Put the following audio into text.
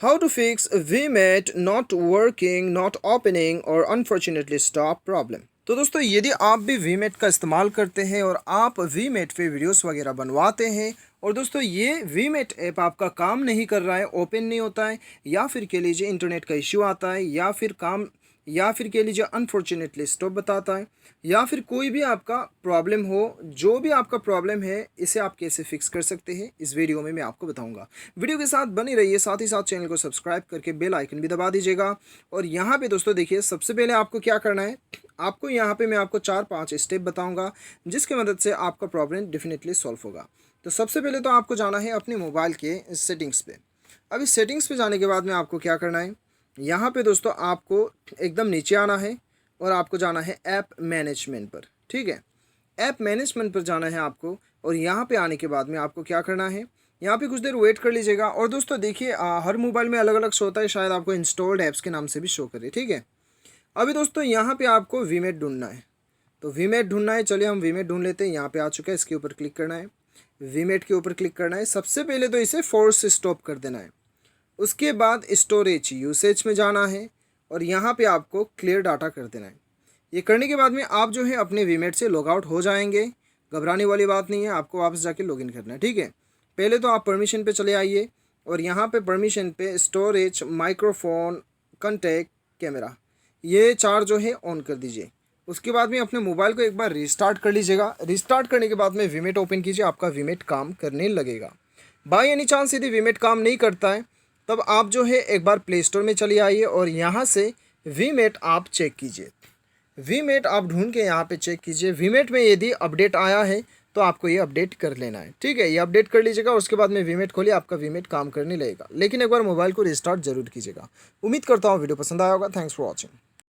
How to fix Vmate not working, not opening or unfortunately stop problem। तो दोस्तों यदि आप भी Vmate का इस्तेमाल करते हैं और आप Vmate पे वीडियोस वगैरह बनवाते हैं और दोस्तों ये Vmate ऐप आपका काम नहीं कर रहा है, ओपन नहीं होता है, या फिर कह लीजिए इंटरनेट का इश्यू आता है, या फिर कह लीजिए अनफॉर्चुनेटली स्टॉप बताता है, या फिर कोई भी आपका प्रॉब्लम हो, जो भी आपका प्रॉब्लम है इसे आप कैसे फिक्स कर सकते हैं इस वीडियो में मैं आपको बताऊंगा। वीडियो के साथ बनी रहिए, साथ ही साथ चैनल को सब्सक्राइब करके बेल आइकन भी दबा दीजिएगा। और यहाँ पे दोस्तों देखिए, सबसे पहले आपको क्या करना है, आपको यहाँ पे मैं आपको 4-5 स्टेप बताऊँगा जिसकी मदद से आपका प्रॉब्लम डेफिनेटली सॉल्व होगा। तो सबसे पहले तो आपको जाना है अपने मोबाइल के सेटिंग्स पे। अभी सेटिंग्स पे जाने के बाद में आपको क्या करना है, यहाँ पे दोस्तों आपको एकदम नीचे आना है और आपको जाना है ऐप मैनेजमेंट पर। ठीक है, ऐप मैनेजमेंट पर जाना है आपको, और यहाँ पे आने के बाद में आपको क्या करना है, यहाँ पे कुछ देर वेट कर लीजिएगा। और दोस्तों देखिए, हर मोबाइल में अलग अलग शो होता है, शायद आपको इंस्टॉल्ड ऐप्स के नाम से भी शो करे। ठीक है, अभी दोस्तों यहाँ पे आपको Vmate ढूंढना है, तो Vmate ढूंढना है। चलिए हम Vmate ढूंढ लेते हैं। यहाँ पे आ चुका है, इसके ऊपर क्लिक करना है, Vmate के ऊपर क्लिक करना है। सबसे पहले तो इसे फोर्स स्टॉप कर देना है। उसके बाद स्टोरेज यूसेज में जाना है और यहाँ पे आपको क्लियर डाटा कर देना है। ये करने के बाद में आप जो है अपने Vmate से लॉग आउट हो जाएंगे। घबराने वाली बात नहीं है, आपको वापस जाके लॉगिन करना है। ठीक है, पहले तो आप परमिशन पे चले आइए और यहाँ पे परमिशन पे स्टोरेज, माइक्रोफोन, कॉन्टैक्ट, कैमरा, ये 4 जो है ऑन कर दीजिए। उसके बाद में अपने मोबाइल को एक बार रिस्टार्ट कर लीजिएगा। रिस्टार्ट करने के बाद में Vmate ओपन कीजिए, आपका Vmate काम करने लगेगा। बाय एनी चांस यदि Vmate काम नहीं करता है तब आप जो है एक बार प्ले स्टोर में चले आइए और यहाँ से Vmate आप चेक कीजिए। Vmate आप ढूंढ के यहाँ पे चेक कीजिए। Vmate में यदि अपडेट आया है तो आपको ये अपडेट कर लेना है। ठीक है, ये अपडेट कर लीजिएगा। उसके बाद में Vmate खोलिए, आपका Vmate काम करने लगेगा। लेकिन एक बार मोबाइल को रिस्टार्ट जरूर कीजिएगा। उम्मीद करता हूँ वीडियो पसंद आया होगा। Thanks for watching.